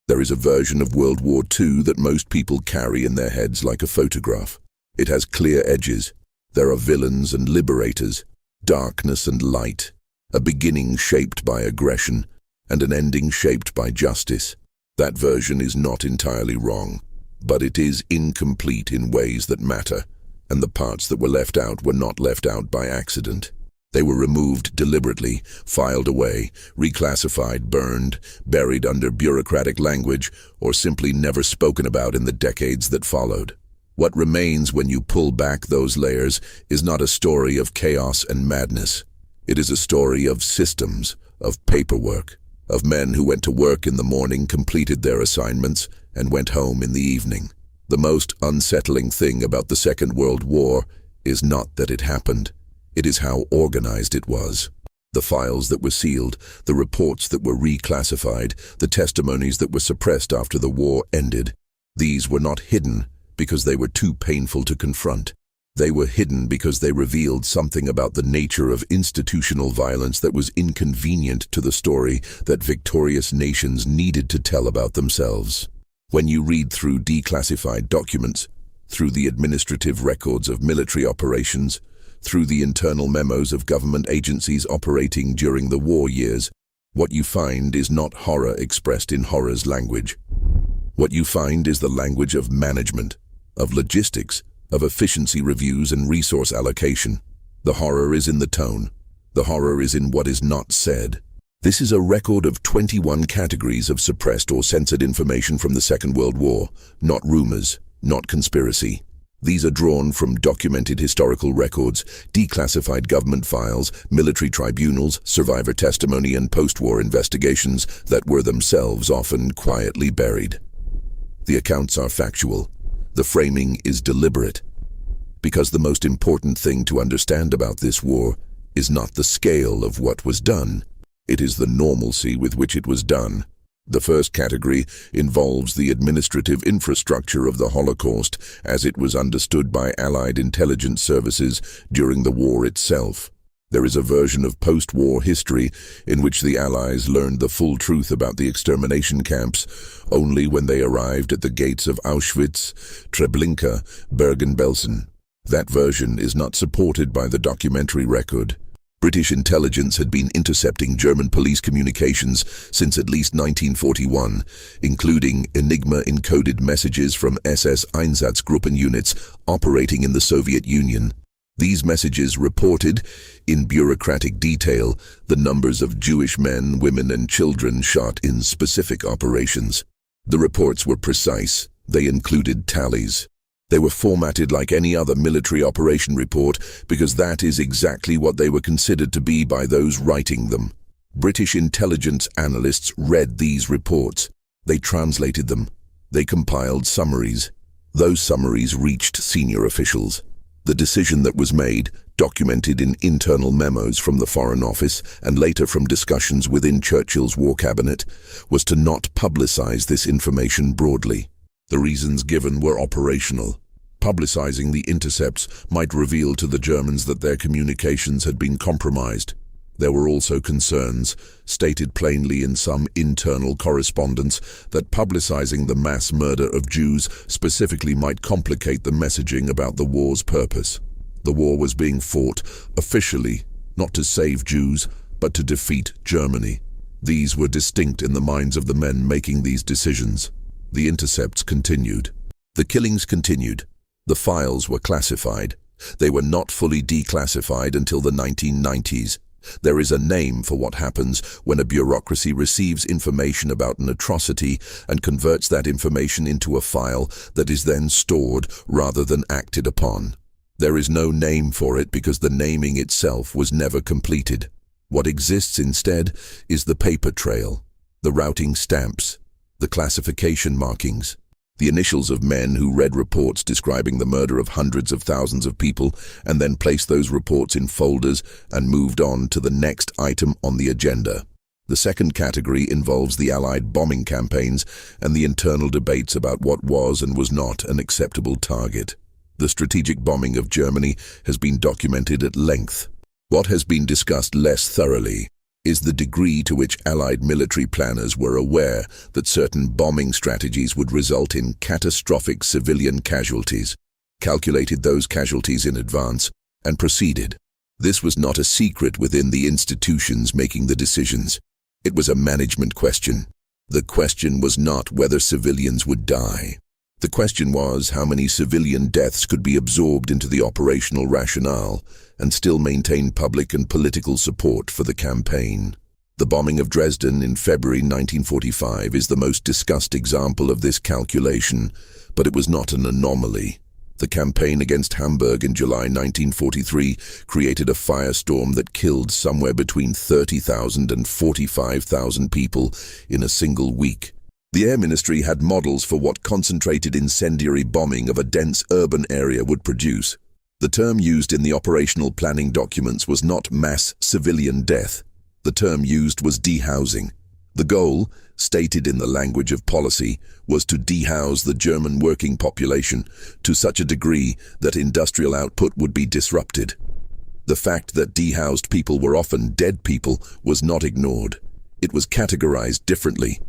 There is a version of World War II that most people carry in their heads like a photograph. It has clear edges. There are villains and liberators, darkness and light, a beginning shaped by aggression, and an ending shaped by justice. That version is not entirely wrong, but it is incomplete in ways that matter, and the parts that were left out were not left out by accident. They were removed deliberately, filed away, reclassified, burned, buried under bureaucratic language, or simply never spoken about in the decades that followed. What remains when you pull back those layers is not a story of chaos and madness. It is a story of systems, of paperwork, of men who went to work in the morning, completed their assignments, and went home in the evening. The most unsettling thing about the Second World War is not that it happened. It is how organized it was. The files that were sealed, the reports that were reclassified, the testimonies that were suppressed after the war ended. These were not hidden because they were too painful to confront. They were hidden because they revealed something about the nature of institutional violence that was inconvenient to the story that victorious nations needed to tell about themselves. When you read through declassified documents, through the administrative records of military operations, through the internal memos of government agencies operating during the war years, what you find is not horror expressed in horror's language. What you find is the language of management, of logistics, of efficiency reviews and resource allocation. The horror is in the tone. The horror is in what is not said. This is a record of 21 categories of suppressed or censored information from the Second World War, not rumors, not conspiracy. These are drawn from documented historical records, declassified government files, military tribunals, survivor testimony, and post-war investigations that were themselves often quietly buried. The accounts are factual. The framing is deliberate. Because the most important thing to understand about this war is not the scale of what was done. It is the normalcy with which it was done. The first category involves the administrative infrastructure of the Holocaust as it was understood by Allied intelligence services during the war itself. There is a version of post-war history in which the Allies learned the full truth about the extermination camps only when they arrived at the gates of Auschwitz, Treblinka, Bergen-Belsen. That version is not supported by the documentary record. British intelligence had been intercepting German police communications since at least 1941, including Enigma-encoded messages from SS Einsatzgruppen units operating in the Soviet Union. These messages reported, in bureaucratic detail, the numbers of Jewish men, women, and children shot in specific operations. The reports were precise. They included tallies. They were formatted like any other military operation report because that is exactly what they were considered to be by those writing them. British intelligence analysts read these reports. They translated them. They compiled summaries. Those summaries reached senior officials. The decision that was made, documented in internal memos from the Foreign Office and later from discussions within Churchill's War Cabinet, was to not publicize this information broadly. The reasons given were operational. Publicizing the intercepts might reveal to the Germans that their communications had been compromised. There were also concerns, stated plainly in some internal correspondence, that publicizing the mass murder of Jews specifically might complicate the messaging about the war's purpose. The war was being fought, officially, not to save Jews, but to defeat Germany. These were distinct in the minds of the men making these decisions. The intercepts continued. The killings continued. The files were classified. They were not fully declassified until the 1990s. There is a name for what happens when a bureaucracy receives information about an atrocity and converts that information into a file that is then stored rather than acted upon. There is no name for it because the naming itself was never completed. What exists instead is the paper trail, the routing stamps, the classification markings, the initials of men who read reports describing the murder of hundreds of thousands of people and then placed those reports in folders and moved on to the next item on the agenda. The second category involves the Allied bombing campaigns and the internal debates about what was and was not an acceptable target. The strategic bombing of Germany has been documented at length. What has been discussed less thoroughly is the degree to which Allied military planners were aware that certain bombing strategies would result in catastrophic civilian casualties, calculated those casualties in advance, and proceeded. This was not a secret within the institutions making the decisions. It was a management question. The question was not whether civilians would die. The question was how many civilian deaths could be absorbed into the operational rationale and still maintain public and political support for the campaign. The bombing of Dresden in February 1945 is the most discussed example of this calculation, but it was not an anomaly. The campaign against Hamburg in July 1943 created a firestorm that killed somewhere between 30,000 and 45,000 people in a single week. The Air Ministry had models for what concentrated incendiary bombing of a dense urban area would produce. The term used in the operational planning documents was not mass civilian death. The term used was dehousing. The goal, stated in the language of policy, was to dehouse the German working population to such a degree that industrial output would be disrupted. The fact that dehoused people were often dead people was not ignored. It was categorized differently.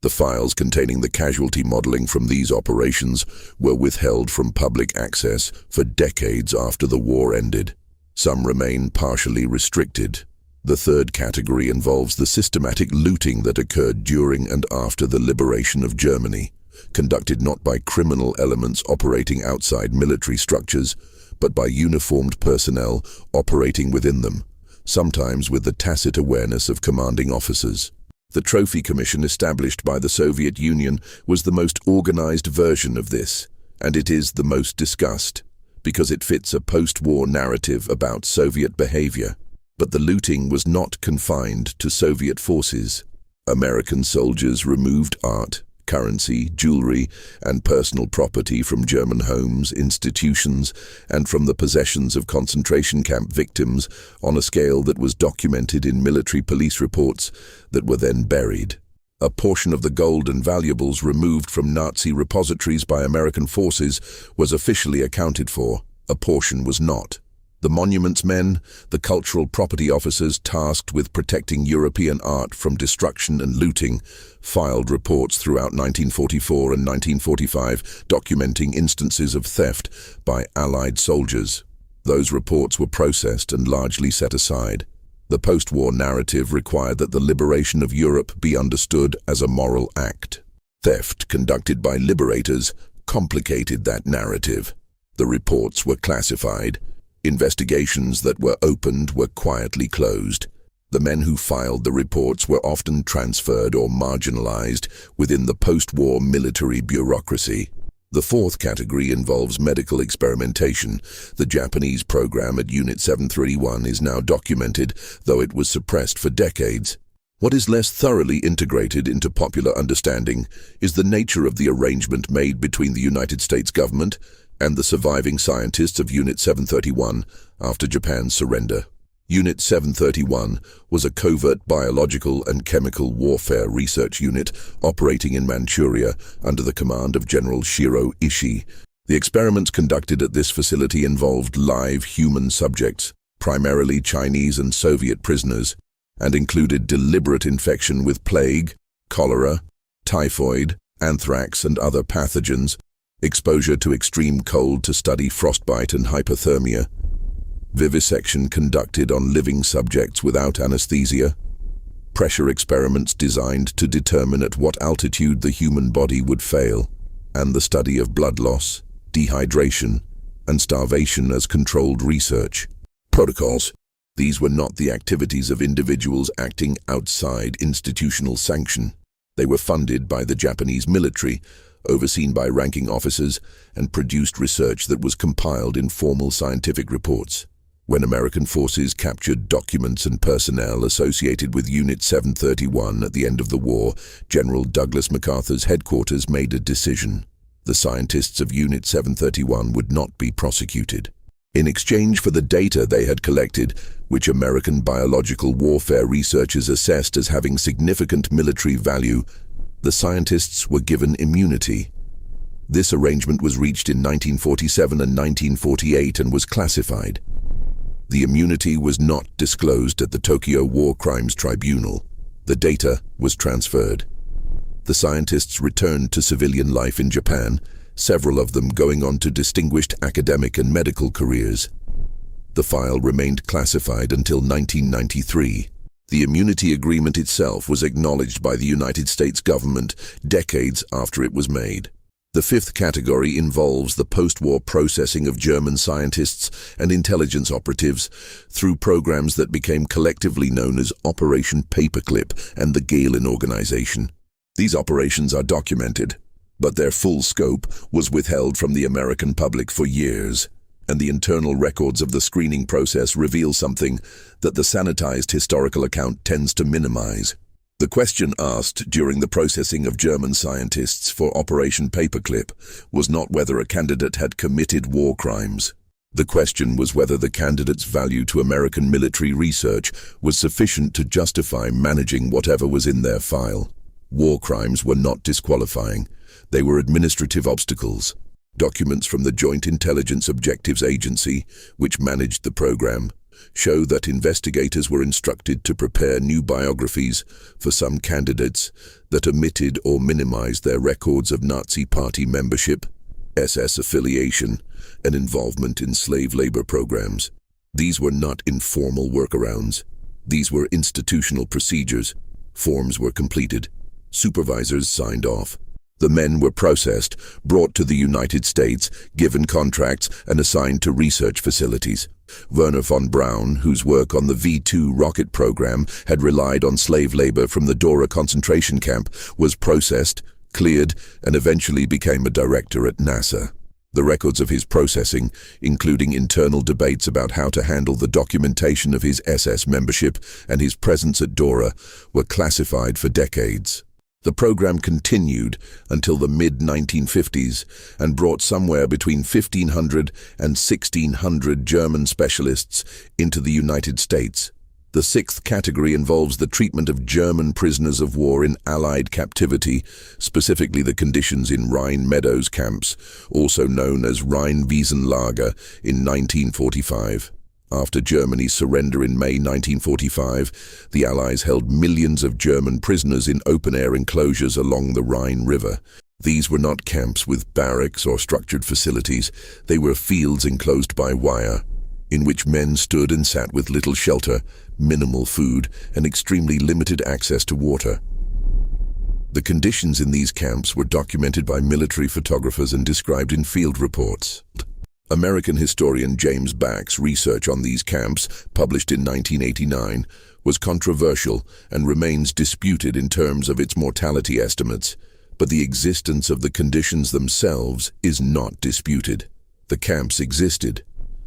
The files containing the casualty modeling from these operations were withheld from public access for decades after the war ended. Some remain partially restricted. The third category involves the systematic looting that occurred during and after the liberation of Germany, conducted not by criminal elements operating outside military structures, but by uniformed personnel operating within them, sometimes with the tacit awareness of commanding officers. The Trophy Commission established by the Soviet Union was the most organized version of this, and it is the most discussed, because it fits a post-war narrative about Soviet behavior. But the looting was not confined to Soviet forces. American soldiers removed art, currency, jewelry, and personal property from German homes, institutions, and from the possessions of concentration camp victims on a scale that was documented in military police reports that were then buried. A portion of the gold and valuables removed from Nazi repositories by American forces was officially accounted for. A portion was not. The monuments men, the cultural property officers tasked with protecting European art from destruction and looting, filed reports throughout 1944 and 1945 documenting instances of theft by Allied soldiers. Those reports were processed and largely set aside. The post-war narrative required that the liberation of Europe be understood as a moral act. Theft conducted by liberators complicated that narrative. The reports were classified. Investigations that were opened were quietly closed. The men who filed the reports were often transferred or marginalized within the post-war military bureaucracy. The fourth category involves medical experimentation. The Japanese program at Unit 731 is now documented, though it was suppressed for decades. What is less thoroughly integrated into popular understanding is the nature of the arrangement made between the United States government and the surviving scientists of Unit 731 after Japan's surrender. Unit 731 was a covert biological and chemical warfare research unit operating in Manchuria under the command of General Shiro Ishii. The experiments conducted at this facility involved live human subjects, primarily Chinese and Soviet prisoners, and included deliberate infection with plague, cholera, typhoid, anthrax, and other pathogens, exposure to extreme cold to study frostbite and hypothermia, vivisection conducted on living subjects without anesthesia, pressure experiments designed to determine at what altitude the human body would fail, and the study of blood loss, dehydration, and starvation as controlled research. Protocols. These were not the activities of individuals acting outside institutional sanction. They were funded by the Japanese military, overseen by ranking officers, and produced research that was compiled in formal scientific reports. When American forces captured documents and personnel associated with Unit 731 at the end of the war, General Douglas MacArthur's headquarters made a decision. The scientists of Unit 731 would not be prosecuted. In exchange for the data they had collected, which American biological warfare researchers assessed as having significant military value, the scientists were given immunity. This arrangement was reached in 1947 and 1948 and was classified. The immunity was not disclosed at the Tokyo War Crimes Tribunal. The data was transferred. The scientists returned to civilian life in Japan, several of them going on to distinguished academic and medical careers. The file remained classified until 1993. The immunity agreement itself was acknowledged by the United States government decades after it was made. The fifth category involves the post-war processing of German scientists and intelligence operatives through programs that became collectively known as Operation Paperclip and the Gehlen Organization. These operations are documented, but their full scope was withheld from the American public for years, and the internal records of the screening process reveal something that the sanitized historical account tends to minimize. The question asked during the processing of German scientists for Operation Paperclip was not whether a candidate had committed war crimes. The question was whether the candidate's value to American military research was sufficient to justify managing whatever was in their file. War crimes were not disqualifying. They were administrative obstacles. Documents from the Joint Intelligence Objectives Agency, which managed the program, show that investigators were instructed to prepare new biographies for some candidates that omitted or minimized their records of Nazi Party membership, SS affiliation, and involvement in slave labor programs. These were not informal workarounds. These were institutional procedures. Forms were completed. Supervisors signed off. The men were processed, brought to the United States, given contracts, and assigned to research facilities. Werner von Braun, whose work on the V-2 rocket program had relied on slave labor from the Dora concentration camp, was processed, cleared, and eventually became a director at NASA. The records of his processing, including internal debates about how to handle the documentation of his SS membership and his presence at Dora, were classified for decades. The program continued until the mid-1950s and brought somewhere between 1,500 and 1,600 German specialists into the United States. The sixth category involves the treatment of German prisoners of war in Allied captivity, specifically the conditions in Rhine Meadows camps, also known as Rheinwiesenlager, in 1945. After Germany's surrender in May 1945, the Allies held millions of German prisoners in open-air enclosures along the Rhine River. These were not camps with barracks or structured facilities. They were fields enclosed by wire, in which men stood and sat with little shelter, minimal food, and extremely limited access to water. The conditions in these camps were documented by military photographers and described in field reports. American historian James Back's research on these camps, published in 1989, was controversial and remains disputed in terms of its mortality estimates, but the existence of the conditions themselves is not disputed. The camps existed.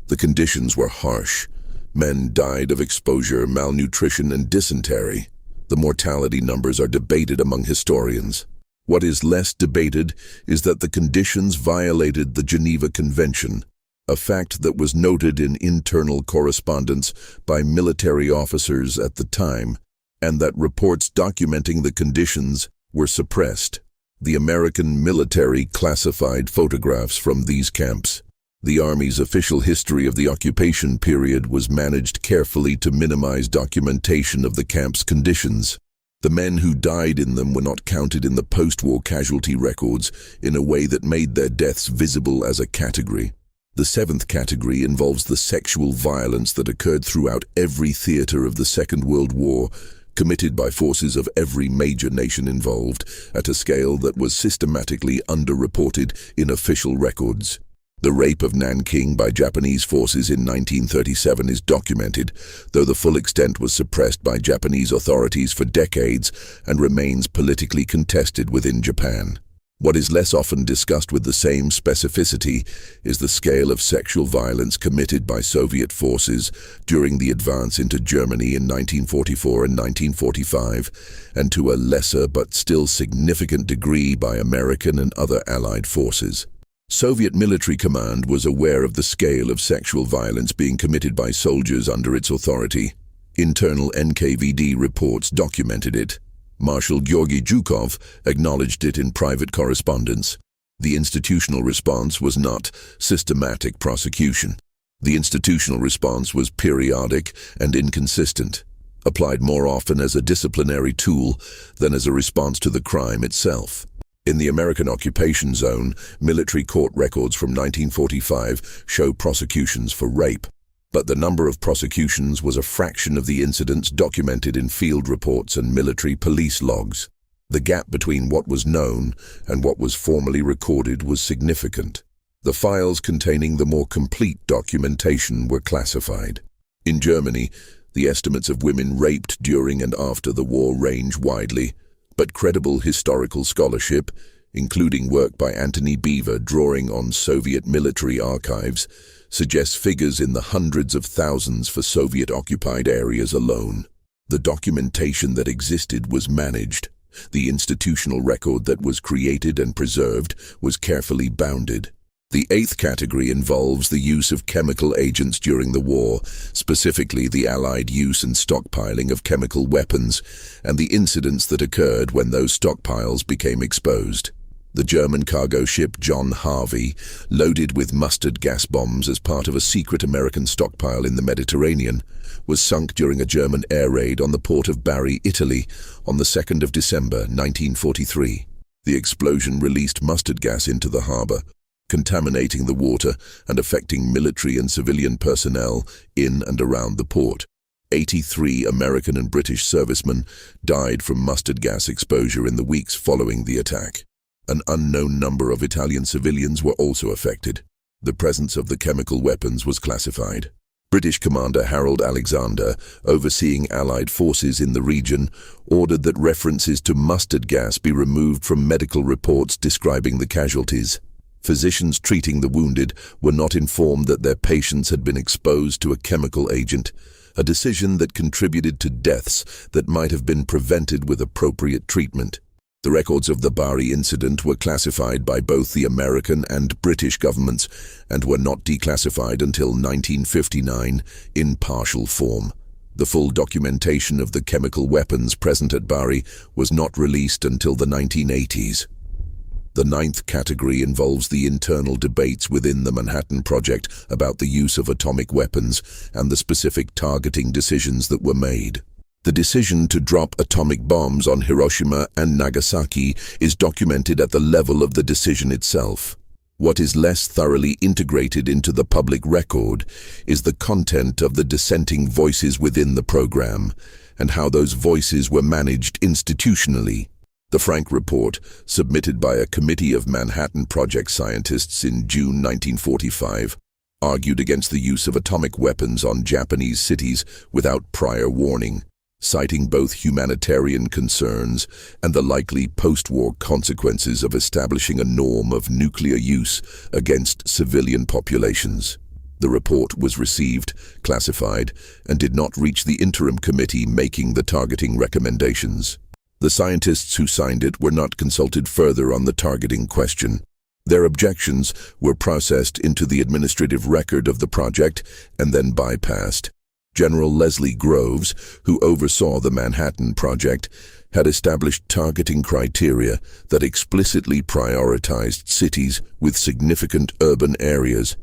The conditions were harsh. Men died of exposure, malnutrition, and dysentery. The mortality numbers are debated among historians. What is less debated is that the conditions violated the Geneva Convention, a fact that was noted in internal correspondence by military officers at the time, and that reports documenting the conditions were suppressed. The American military classified photographs from these camps. The Army's official history of the occupation period was managed carefully to minimize documentation of the camp's conditions. The men who died in them were not counted in the post-war casualty records in a way that made their deaths visible as a category. The seventh category involves the sexual violence that occurred throughout every theater of the Second World War, committed by forces of every major nation involved, at a scale that was systematically underreported in official records. The rape of Nanking by Japanese forces in 1937 is documented, though the full extent was suppressed by Japanese authorities for decades and remains politically contested within Japan. What is less often discussed with the same specificity is the scale of sexual violence committed by Soviet forces during the advance into Germany in 1944 and 1945, and to a lesser but still significant degree by American and other Allied forces. Soviet military command was aware of the scale of sexual violence being committed by soldiers under its authority. Internal NKVD reports documented it. Marshal Georgy Zhukov acknowledged it in private correspondence. The institutional response was not systematic prosecution. The institutional response was periodic and inconsistent, applied more often as a disciplinary tool than as a response to the crime itself. In the American occupation zone, military court records from 1945 show prosecutions for rape, but the number of prosecutions was a fraction of the incidents documented in field reports and military police logs. The gap between what was known and what was formally recorded was significant. The files containing the more complete documentation were classified. In Germany, the estimates of women raped during and after the war range widely, but credible historical scholarship, including work by Anthony Beaver drawing on Soviet military archives, suggests figures in the hundreds of thousands for Soviet-occupied areas alone. The documentation that existed was managed. The institutional record that was created and preserved was carefully bounded. The eighth category involves the use of chemical agents during the war, specifically the Allied use and stockpiling of chemical weapons, and the incidents that occurred when those stockpiles became exposed. The German cargo ship John Harvey, loaded with mustard gas bombs as part of a secret American stockpile in the Mediterranean, was sunk during a German air raid on the port of Bari, Italy, on the 2nd of December 1943. The explosion released mustard gas into the harbor, contaminating the water and affecting military and civilian personnel in and around the port. 83 American and British servicemen died from mustard gas exposure in the weeks following the attack. An unknown number of Italian civilians were also affected. The presence of the chemical weapons was classified. British Commander Harold Alexander, overseeing Allied forces in the region, ordered that references to mustard gas be removed from medical reports describing the casualties. Physicians treating the wounded were not informed that their patients had been exposed to a chemical agent, a decision that contributed to deaths that might have been prevented with appropriate treatment. The records of the Bari incident were classified by both the American and British governments and were not declassified until 1959 in partial form. The full documentation of the chemical weapons present at Bari was not released until the 1980s. The ninth category involves the internal debates within the Manhattan Project about the use of atomic weapons and the specific targeting decisions that were made. The decision to drop atomic bombs on Hiroshima and Nagasaki is documented at the level of the decision itself. What is less thoroughly integrated into the public record is the content of the dissenting voices within the program and how those voices were managed institutionally. The Frank Report, submitted by a committee of Manhattan Project scientists in June 1945, argued against the use of atomic weapons on Japanese cities without prior warning, citing both humanitarian concerns and the likely post-war consequences of establishing a norm of nuclear use against civilian populations. The report was received, classified, and did not reach the interim committee making the targeting recommendations. The scientists who signed it were not consulted further on the targeting question. Their objections were processed into the administrative record of the project and then bypassed. General Leslie Groves, who oversaw the Manhattan Project, had established targeting criteria that explicitly prioritized cities with significant urban areas,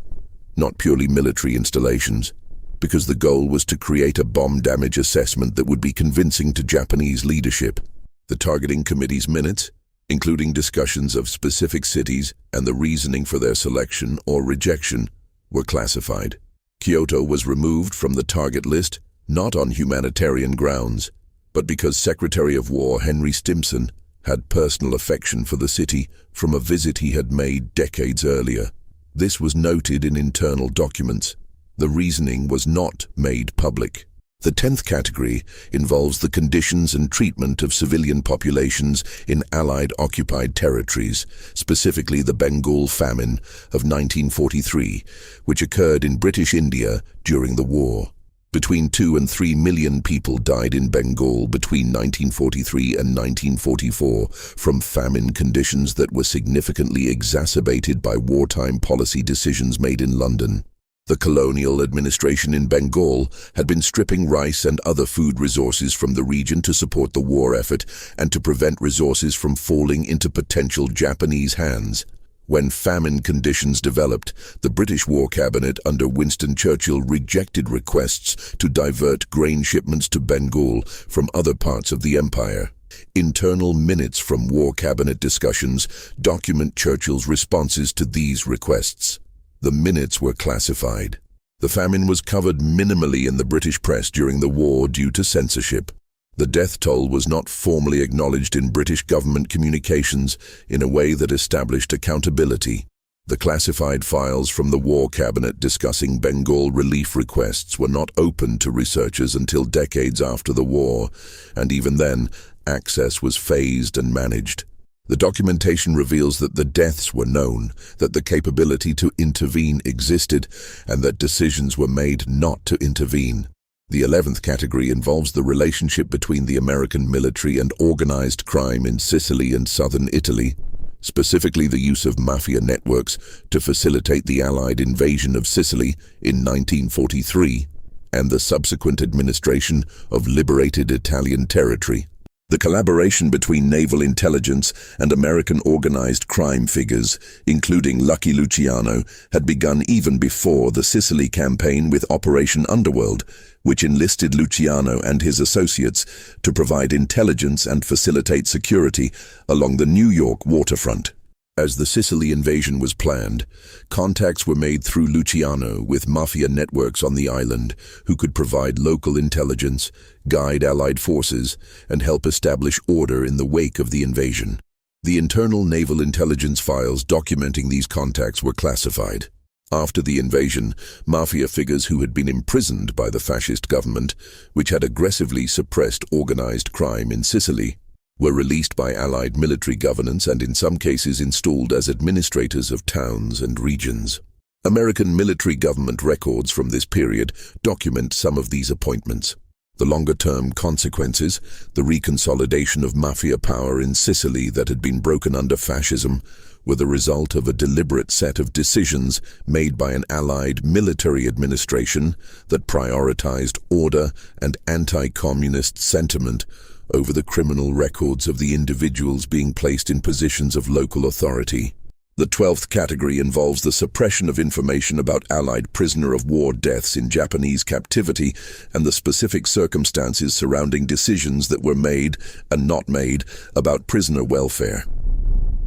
not purely military installations, because the goal was to create a bomb damage assessment that would be convincing to Japanese leadership. The targeting committee's minutes, including discussions of specific cities and the reasoning for their selection or rejection, were classified. Kyoto was removed from the target list, not on humanitarian grounds, but because Secretary of War Henry Stimson had personal affection for the city from a visit he had made decades earlier. This was noted in internal documents. The reasoning was not made public. The 10th category involves the conditions and treatment of civilian populations in Allied occupied territories, specifically the Bengal famine of 1943, which occurred in British India during the war. Between 2 and 3 million people died in Bengal between 1943 and 1944 from famine conditions that were significantly exacerbated by wartime policy decisions made in London. The colonial administration in Bengal had been stripping rice and other food resources from the region to support the war effort and to prevent resources from falling into potential Japanese hands. When famine conditions developed, the British War Cabinet under Winston Churchill rejected requests to divert grain shipments to Bengal from other parts of the empire. Internal minutes from War Cabinet discussions document Churchill's responses to these requests. The minutes were classified. The famine was covered minimally in the British press during the war due to censorship. The death toll was not formally acknowledged in British government communications in a way that established accountability. The classified files from the War Cabinet discussing Bengal relief requests were not open to researchers until decades after the war, and even then, access was phased and managed. The documentation reveals that the deaths were known, that the capability to intervene existed, and that decisions were made not to intervene. The 11th category involves the relationship between the American military and organized crime in Sicily and southern Italy, specifically the use of mafia networks to facilitate the Allied invasion of Sicily in 1943 and the subsequent administration of liberated Italian territory. The collaboration between naval intelligence and American organized crime figures, including Lucky Luciano, had begun even before the Sicily campaign with Operation Underworld, which enlisted Luciano and his associates to provide intelligence and facilitate security along the New York waterfront. As the Sicily invasion was planned, contacts were made through Luciano with mafia networks on the island who could provide local intelligence, guide Allied forces, and help establish order in the wake of the invasion. The internal naval intelligence files documenting these contacts were classified. After the invasion, mafia figures who had been imprisoned by the fascist government, which had aggressively suppressed organized crime in Sicily, were released by Allied military governance and in some cases installed as administrators of towns and regions. American military government records from this period document some of these appointments. The longer-term consequences, the reconsolidation of mafia power in Sicily that had been broken under fascism, were the result of a deliberate set of decisions made by an Allied military administration that prioritized order and anti-communist sentiment over the criminal records of the individuals being placed in positions of local authority. The 12th category involves the suppression of information about Allied prisoner of war deaths in Japanese captivity and the specific circumstances surrounding decisions that were made and not made about prisoner welfare.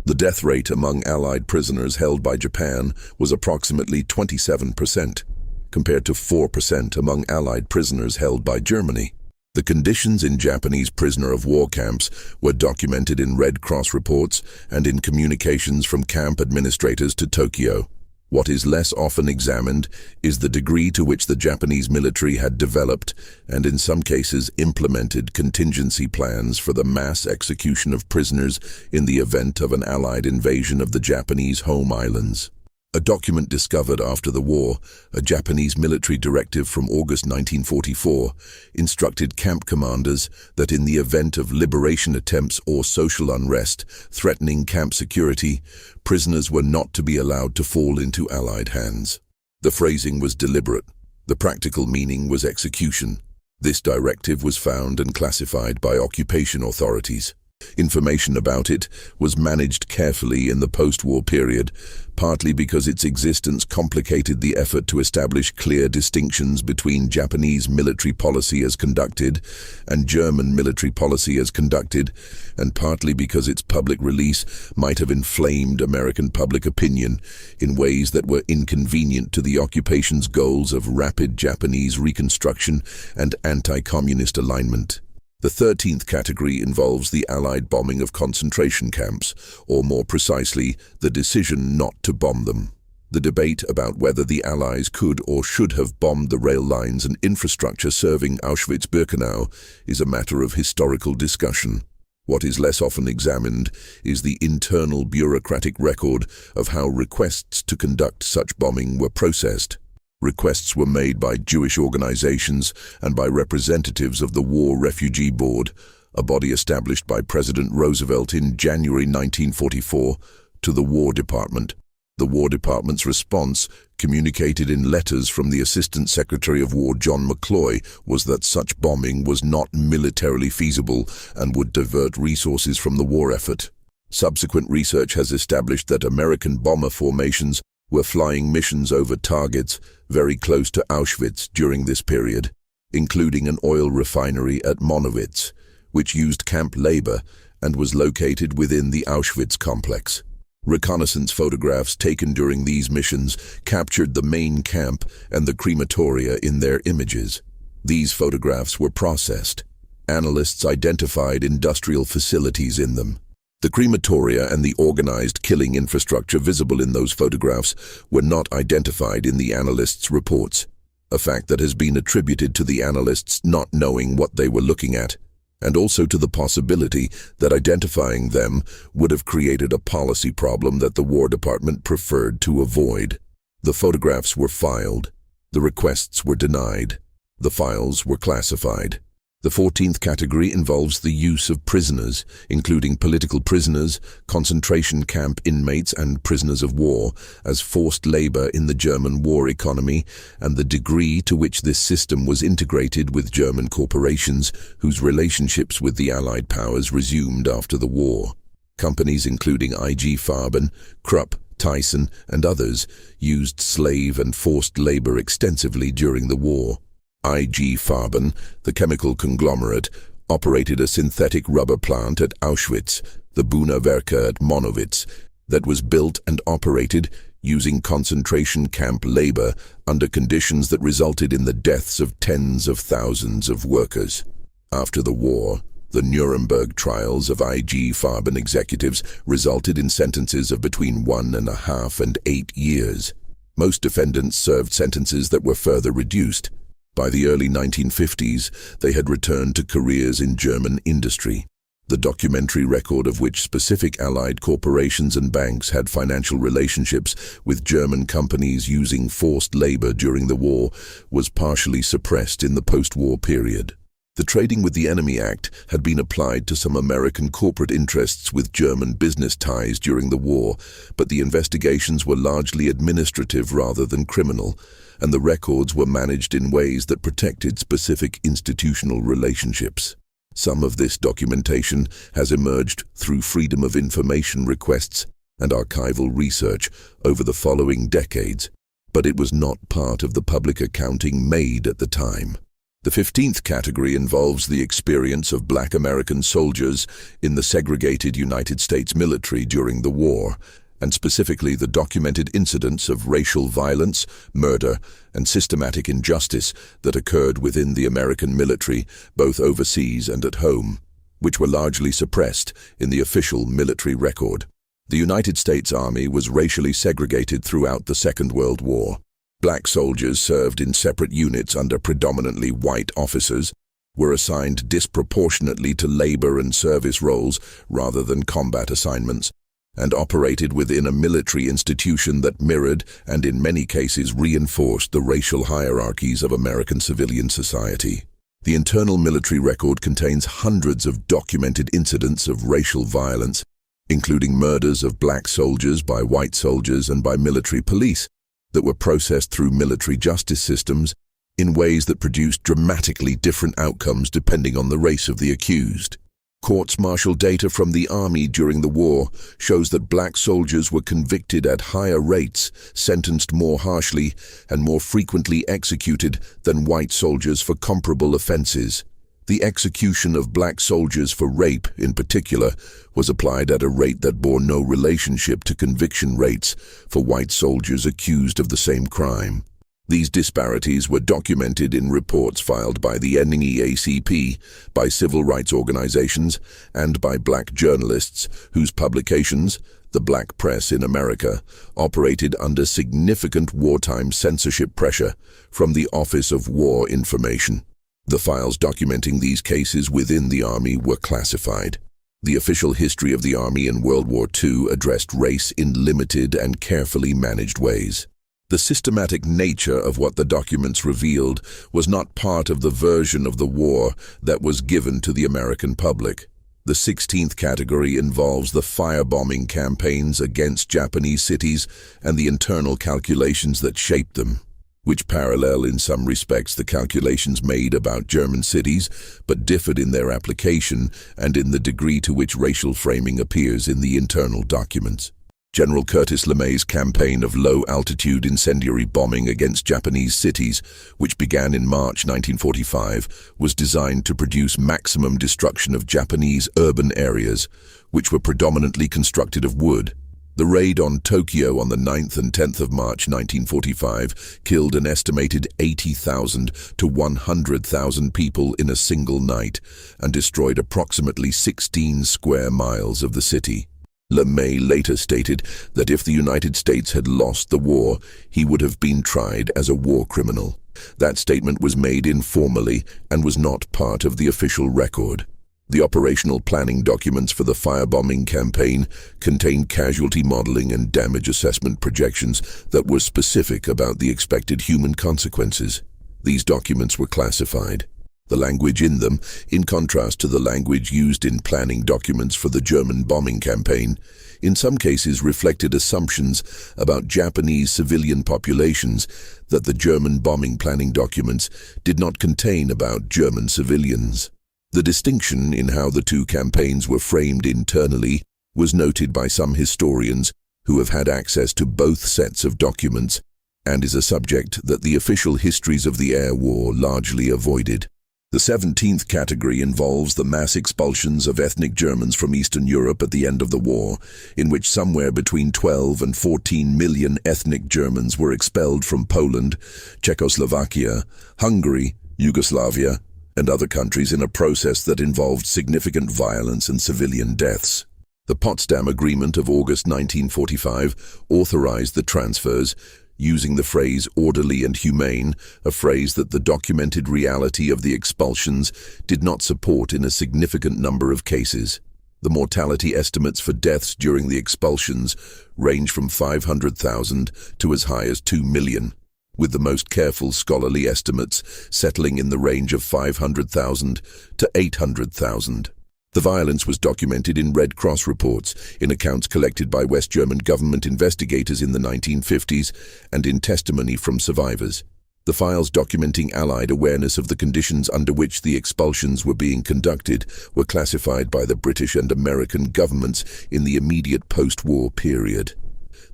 The death rate among Allied prisoners held by Japan was approximately 27%, compared to 4% among Allied prisoners held by Germany. The conditions in Japanese prisoner of war camps were documented in Red Cross reports and in communications from camp administrators to Tokyo. What is less often examined is the degree to which the Japanese military had developed and in some cases implemented contingency plans for the mass execution of prisoners in the event of an Allied invasion of the Japanese home islands. A document discovered after the war, a Japanese military directive from August 1944, instructed camp commanders that in the event of liberation attempts or social unrest threatening camp security, prisoners were not to be allowed to fall into Allied hands. The phrasing was deliberate. The practical meaning was execution. This directive was found and classified by occupation authorities. Information about it was managed carefully in the post-war period, partly because its existence complicated the effort to establish clear distinctions between Japanese military policy as conducted and German military policy as conducted, and partly because its public release might have inflamed American public opinion in ways that were inconvenient to the occupation's goals of rapid Japanese reconstruction and anti-communist alignment. The 13th category involves the Allied bombing of concentration camps, or more precisely, the decision not to bomb them. The debate about whether the Allies could or should have bombed the rail lines and infrastructure serving Auschwitz-Birkenau is a matter of historical discussion. What is less often examined is the internal bureaucratic record of how requests to conduct such bombing were processed. Requests were made by Jewish organizations and by representatives of the War Refugee Board, a body established by President Roosevelt in January 1944, to the War Department. The War Department's response, communicated in letters from the Assistant Secretary of War John McCloy, was that such bombing was not militarily feasible and would divert resources from the war effort. Subsequent research has established that American bomber formations were flying missions over targets very close to Auschwitz during this period, including an oil refinery at Monowitz, which used camp labor and was located within the Auschwitz complex. Reconnaissance photographs taken during these missions captured the main camp and the crematoria in their images. These photographs were processed. Analysts identified industrial facilities in them. The crematoria and the organized killing infrastructure visible in those photographs were not identified in the analysts' reports, a fact that has been attributed to the analysts not knowing what they were looking at, and also to the possibility that identifying them would have created a policy problem that the War Department preferred to avoid. The photographs were filed. The requests were denied. The files were classified. The 14th category involves the use of prisoners, including political prisoners, concentration camp inmates, and prisoners of war, as forced labor in the German war economy, and the degree to which this system was integrated with German corporations whose relationships with the Allied powers resumed after the war. Companies including IG Farben, Krupp, Tyson, and others used slave and forced labor extensively during the war. IG Farben, the chemical conglomerate, operated a synthetic rubber plant at Auschwitz, the Buna-Werke at Monowitz, that was built and operated using concentration camp labor under conditions that resulted in the deaths of tens of thousands of workers. After the war, the Nuremberg trials of IG Farben executives resulted in sentences of between 1.5 and 8 years. Most defendants served sentences that were further reduced. By the early 1950s, they had returned to careers in German industry, the documentary record of which specific Allied corporations and banks had financial relationships with German companies using forced labor during the war was partially suppressed in the post-war period. The Trading with the Enemy Act had been applied to some American corporate interests with German business ties during the war, but the investigations were largely administrative rather than criminal, and the records were managed in ways that protected specific institutional relationships. Some of this documentation has emerged through freedom of information requests and archival research over the following decades, but it was not part of the public accounting made at the time. The 15th category involves the experience of Black American soldiers in the segregated United States military during the war, and specifically the documented incidents of racial violence, murder, and systematic injustice that occurred within the American military, both overseas and at home, which were largely suppressed in the official military record. The United States Army was racially segregated throughout the Second World War. Black soldiers served in separate units under predominantly white officers, were assigned disproportionately to labor and service roles rather than combat assignments, and operated within a military institution that mirrored and in many cases reinforced the racial hierarchies of American civilian society. The internal military record contains hundreds of documented incidents of racial violence, including murders of black soldiers by white soldiers and by military police, that were processed through military justice systems in ways that produced dramatically different outcomes depending on the race of the accused. Courts-martial data from the Army during the war shows that black soldiers were convicted at higher rates, sentenced more harshly, and more frequently executed than white soldiers for comparable offenses. The execution of black soldiers for rape, in particular, was applied at a rate that bore no relationship to conviction rates for white soldiers accused of the same crime. These disparities were documented in reports filed by the NAACP, by civil rights organizations, and by black journalists whose publications, the black press in America, operated under significant wartime censorship pressure from the Office of War Information. The files documenting these cases within the Army were classified. The official history of the Army in World War II addressed race in limited and carefully managed ways. The systematic nature of what the documents revealed was not part of the version of the war that was given to the American public. The 16th category involves the firebombing campaigns against Japanese cities and the internal calculations that shaped them. which parallel in some respects the calculations made about German cities, but differed in their application and in the degree to which racial framing appears in the internal documents. General Curtis LeMay's campaign of low-altitude incendiary bombing against Japanese cities, which began in March 1945, was designed to produce maximum destruction of Japanese urban areas, which were predominantly constructed of wood. The raid on Tokyo on the 9th and 10th of March 1945 killed an estimated 80,000 to 100,000 people in a single night and destroyed approximately 16 square miles of the city. LeMay later stated that if the United States had lost the war, he would have been tried as a war criminal. That statement was made informally and was not part of the official record. The operational planning documents for the firebombing campaign contained casualty modeling and damage assessment projections that were specific about the expected human consequences. These documents were classified. The language in them, in contrast to the language used in planning documents for the German bombing campaign, in some cases reflected assumptions about Japanese civilian populations that the German bombing planning documents did not contain about German civilians. The distinction in how the two campaigns were framed internally was noted by some historians who have had access to both sets of documents and is a subject that the official histories of the air war largely avoided. The 17th category involves the mass expulsions of ethnic Germans from Eastern Europe at the end of the war, in which somewhere between 12 and 14 million ethnic Germans were expelled from Poland, Czechoslovakia, Hungary, Yugoslavia, and other countries in a process that involved significant violence and civilian deaths. The Potsdam Agreement of August 1945 authorized the transfers, using the phrase orderly and humane, a phrase that the documented reality of the expulsions did not support in a significant number of cases. The mortality estimates for deaths during the expulsions range from 500,000 to as high as 2 million, with the most careful scholarly estimates settling in the range of 500,000 to 800,000. The violence was documented in Red Cross reports, in accounts collected by West German government investigators in the 1950s, and in testimony from survivors. The files documenting Allied awareness of the conditions under which the expulsions were being conducted were classified by the British and American governments in the immediate post-war period.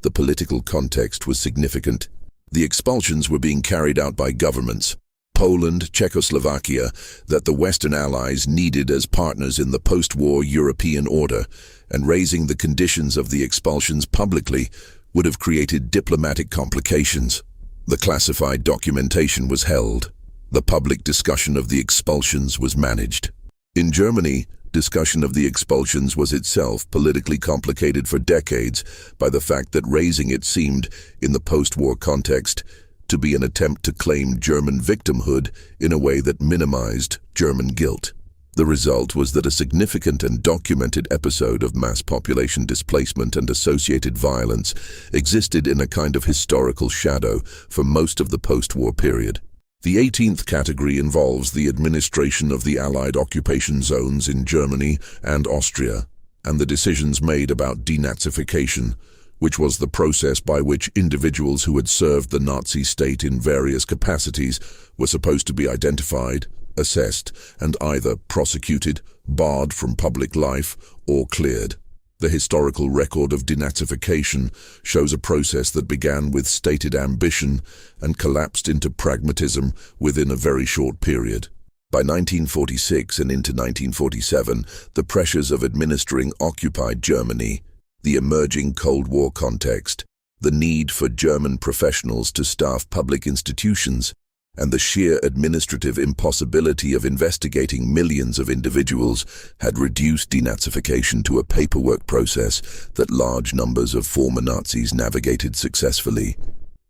The political context was significant. The expulsions were being carried out by governments, Poland, Czechoslovakia, that the Western Allies needed as partners in the post-war European order, and raising the conditions of the expulsions publicly would have created diplomatic complications. The classified documentation was held. The public discussion of the expulsions was managed. In Germany, discussion of the expulsions was itself politically complicated for decades by the fact that raising it seemed, in the post-war context, to be an attempt to claim German victimhood in a way that minimized German guilt. The result was that a significant and documented episode of mass population displacement and associated violence existed in a kind of historical shadow for most of the post-war period. The 18th category involves the administration of the Allied occupation zones in Germany and Austria, and the decisions made about denazification, which was the process by which individuals who had served the Nazi state in various capacities were supposed to be identified, assessed, and either prosecuted, barred from public life, or cleared. The historical record of denazification shows a process that began with stated ambition and collapsed into pragmatism within a very short period. By 1946 and into 1947, the pressures of administering occupied Germany, the emerging Cold War context, the need for German professionals to staff public institutions, and the sheer administrative impossibility of investigating millions of individuals had reduced denazification to a paperwork process that large numbers of former Nazis navigated successfully.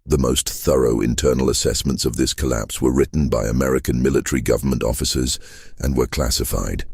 The most thorough internal assessments of this collapse were written by American military government officers and were classified.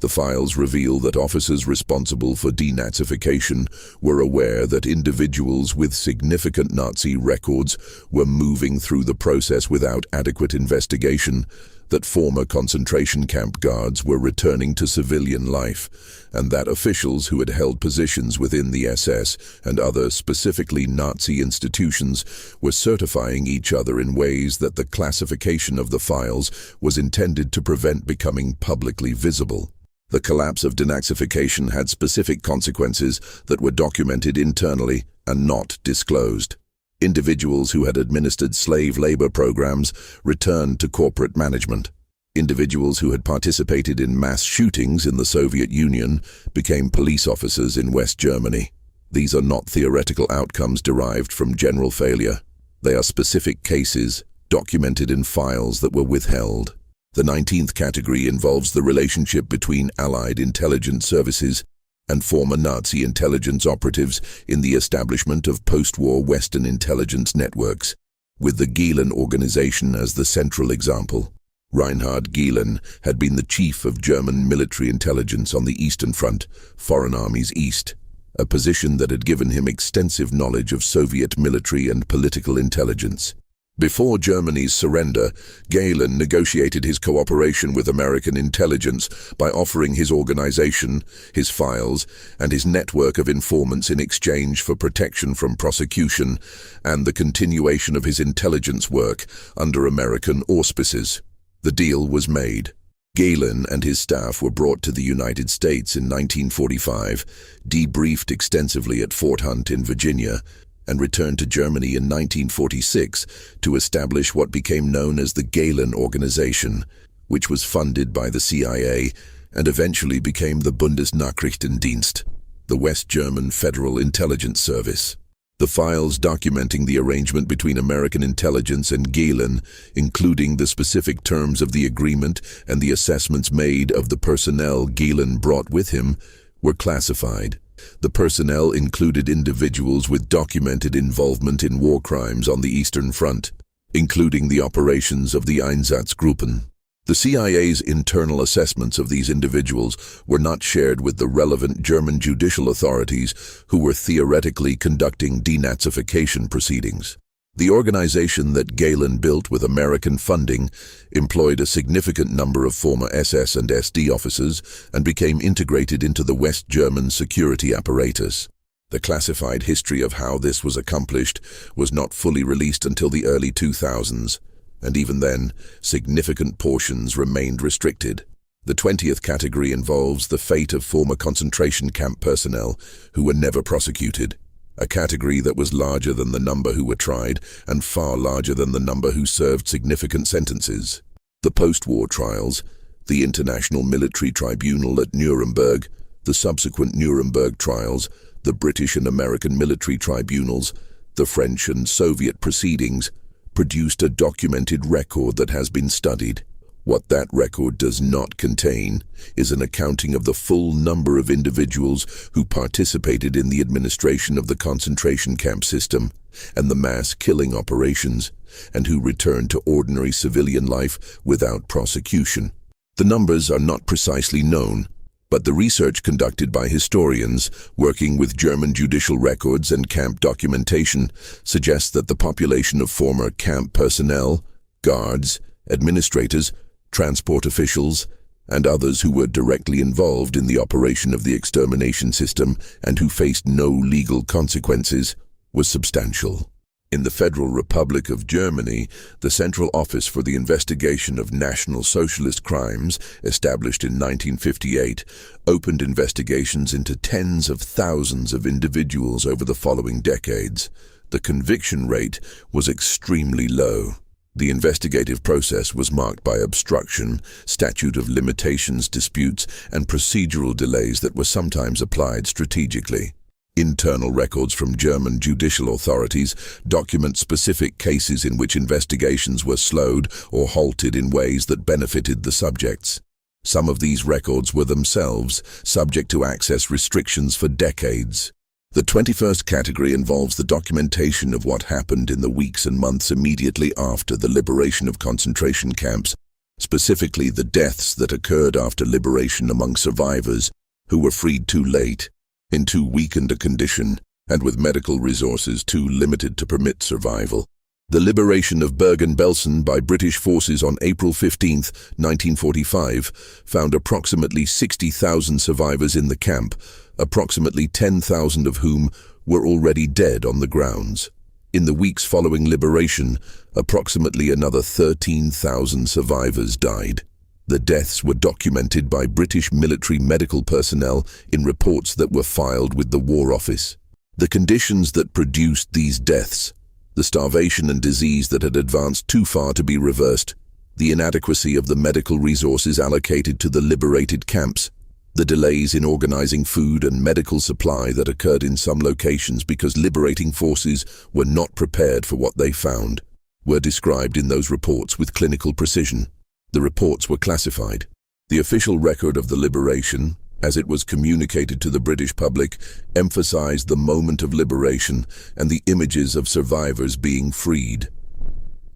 The files reveal that officers responsible for denazification were aware that individuals with significant Nazi records were moving through the process without adequate investigation, that former concentration camp guards were returning to civilian life, and that officials who had held positions within the SS and other specifically Nazi institutions were certifying each other in ways that the classification of the files was intended to prevent becoming publicly visible. The collapse of denazification had specific consequences that were documented internally and not disclosed. Individuals who had administered slave labor programs returned to corporate management. Individuals who had participated in mass shootings in the Soviet Union became police officers in West Germany. These are not theoretical outcomes derived from general failure. They are specific cases documented in files that were withheld. The 19th category involves the relationship between Allied intelligence services and former Nazi intelligence operatives in the establishment of post-war Western intelligence networks, with the Gehlen organization as the central example. Reinhard Gehlen had been the chief of German military intelligence on the Eastern Front, Foreign Armies East, a position that had given him extensive knowledge of Soviet military and political intelligence. Before Germany's surrender, Gehlen negotiated his cooperation with American intelligence by offering his organization, his files, and his network of informants in exchange for protection from prosecution and the continuation of his intelligence work under American auspices. The deal was made. Gehlen and his staff were brought to the United States in 1945, debriefed extensively at Fort Hunt in Virginia, and returned to Germany in 1946 to establish what became known as the Gehlen Organization, which was funded by the CIA and eventually became the Bundesnachrichtendienst, the West German Federal Intelligence Service. The files documenting the arrangement between American intelligence and Gehlen, including the specific terms of the agreement and the assessments made of the personnel Gehlen brought with him, were classified. The personnel included individuals with documented involvement in war crimes on the Eastern Front, including the operations of the Einsatzgruppen. The CIA's internal assessments of these individuals were not shared with the relevant German judicial authorities who were theoretically conducting denazification proceedings. The organization that Gehlen built with American funding employed a significant number of former SS and SD officers and became integrated into the West German security apparatus. The classified history of how this was accomplished was not fully released until the early 2000s, and even then, significant portions remained restricted. The 20th category involves the fate of former concentration camp personnel who were never prosecuted, a category that was larger than the number who were tried and far larger than the number who served significant sentences. The post-war trials, the International Military Tribunal at Nuremberg, the subsequent Nuremberg trials, the British and American military tribunals, the French and Soviet proceedings, produced a documented record that has been studied. What that record does not contain is an accounting of the full number of individuals who participated in the administration of the concentration camp system and the mass killing operations, and who returned to ordinary civilian life without prosecution. The numbers are not precisely known, but the research conducted by historians working with German judicial records and camp documentation suggests that the population of former camp personnel, guards, administrators, transport officials, and others who were directly involved in the operation of the extermination system and who faced no legal consequences was substantial. In the Federal Republic of Germany, the Central Office for the Investigation of National Socialist Crimes, established in 1958, opened investigations into tens of thousands of individuals over the following decades. The conviction rate was extremely low. The investigative process was marked by obstruction, statute of limitations disputes, and procedural delays that were sometimes applied strategically. Internal records from German judicial authorities document specific cases in which investigations were slowed or halted in ways that benefited the subjects. Some of these records were themselves subject to access restrictions for decades. The 21st category involves the documentation of what happened in the weeks and months immediately after the liberation of concentration camps, specifically the deaths that occurred after liberation among survivors who were freed too late, in too weakened a condition, and with medical resources too limited to permit survival. The liberation of Bergen-Belsen by British forces on April 15, 1945, found approximately 60,000 survivors in the camp, approximately 10,000 of whom were already dead on the grounds. In the weeks following liberation, approximately another 13,000 survivors died. The deaths were documented by British military medical personnel in reports that were filed with the War Office. The conditions that produced these deaths, the starvation and disease that had advanced too far to be reversed, the inadequacy of the medical resources allocated to the liberated camps, the delays in organizing food and medical supply that occurred in some locations because liberating forces were not prepared for what they found, were described in those reports with clinical precision. The reports were classified. The official record of the liberation, as it was communicated to the British public, emphasized the moment of liberation and the images of survivors being freed.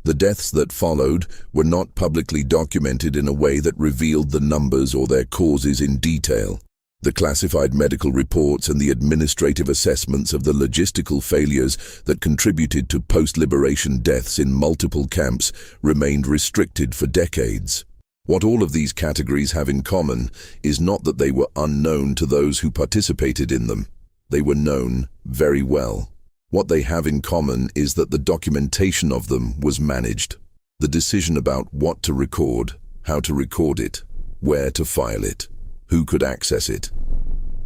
The deaths that followed were not publicly documented in a way that revealed the numbers or their causes in detail. The classified medical reports and the administrative assessments of the logistical failures that contributed to post-liberation deaths in multiple camps remained restricted for decades. What all of these categories have in common is not that they were unknown to those who participated in them. They were known very well. What they have in common is that the documentation of them was managed. The decision about what to record, how to record it, where to file it, who could access it,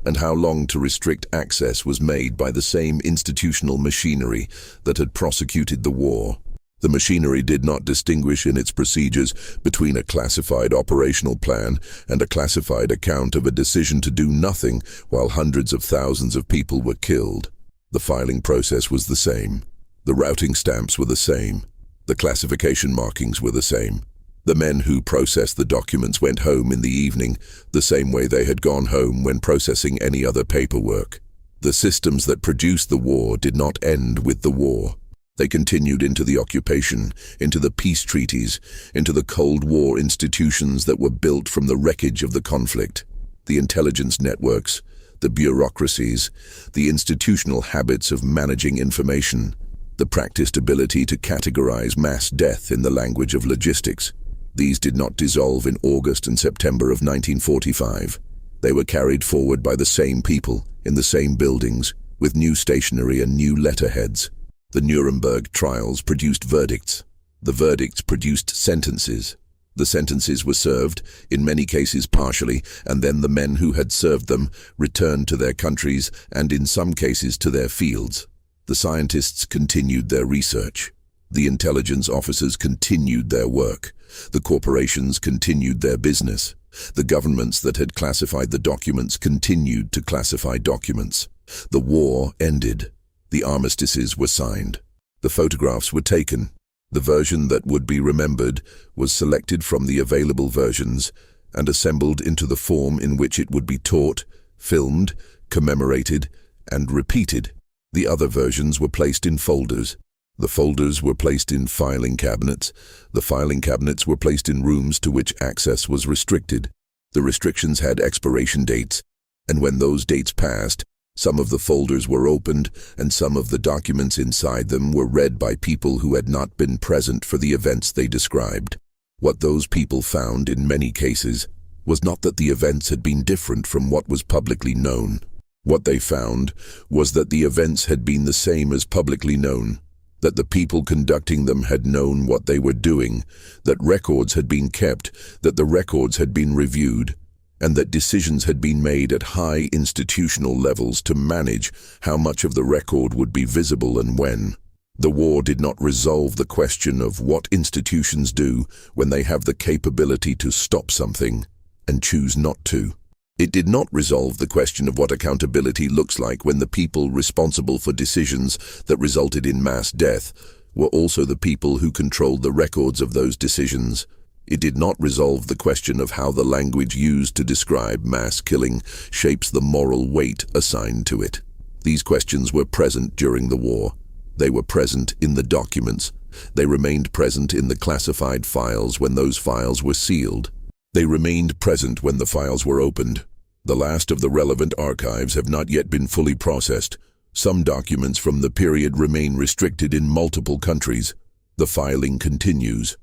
and how long to restrict access was made by the same institutional machinery that had prosecuted the war. The machinery did not distinguish in its procedures between a classified operational plan and a classified account of a decision to do nothing while hundreds of thousands of people were killed. The filing process was the same. The routing stamps were the same. The classification markings were the same. The men who processed the documents went home in the evening, the same way they had gone home when processing any other paperwork. The systems that produced the war did not end with the war. They continued into the occupation, into the peace treaties, into the Cold War institutions that were built from the wreckage of the conflict, the intelligence networks, the bureaucracies, the institutional habits of managing information, the practiced ability to categorize mass death in the language of logistics. These did not dissolve in August and September of 1945. They were carried forward by the same people, in the same buildings, with new stationery and new letterheads. The Nuremberg trials produced verdicts. The verdicts produced sentences. The sentences were served, in many cases partially, and then the men who had served them returned to their countries and in some cases to their fields. The scientists continued their research. The intelligence officers continued their work. The corporations continued their business. The governments that had classified the documents continued to classify documents. The war ended. The armistices were signed. The photographs were taken. The version that would be remembered was selected from the available versions and assembled into the form in which it would be taught, filmed, commemorated, and repeated. The other versions were placed in folders. The folders were placed in filing cabinets. The filing cabinets were placed in rooms to which access was restricted. The restrictions had expiration dates, and when those dates passed, some of the folders were opened, and some of the documents inside them were read by people who had not been present for the events they described. What those people found in many cases was not that the events had been different from what was publicly known. What they found was that the events had been the same as publicly known, that the people conducting them had known what they were doing, that records had been kept, that the records had been reviewed, and that decisions had been made at high institutional levels to manage how much of the record would be visible and when. The war did not resolve the question of what institutions do when they have the capability to stop something and choose not to. It did not resolve the question of what accountability looks like when the people responsible for decisions that resulted in mass death were also the people who controlled the records of those decisions. It did not resolve the question of how the language used to describe mass killing shapes the moral weight assigned to it. These questions were present during the war. They were present in the documents. They remained present in the classified files when those files were sealed. They remained present when the files were opened. The last of the relevant archives have not yet been fully processed. Some documents from the period remain restricted in multiple countries. The filing continues.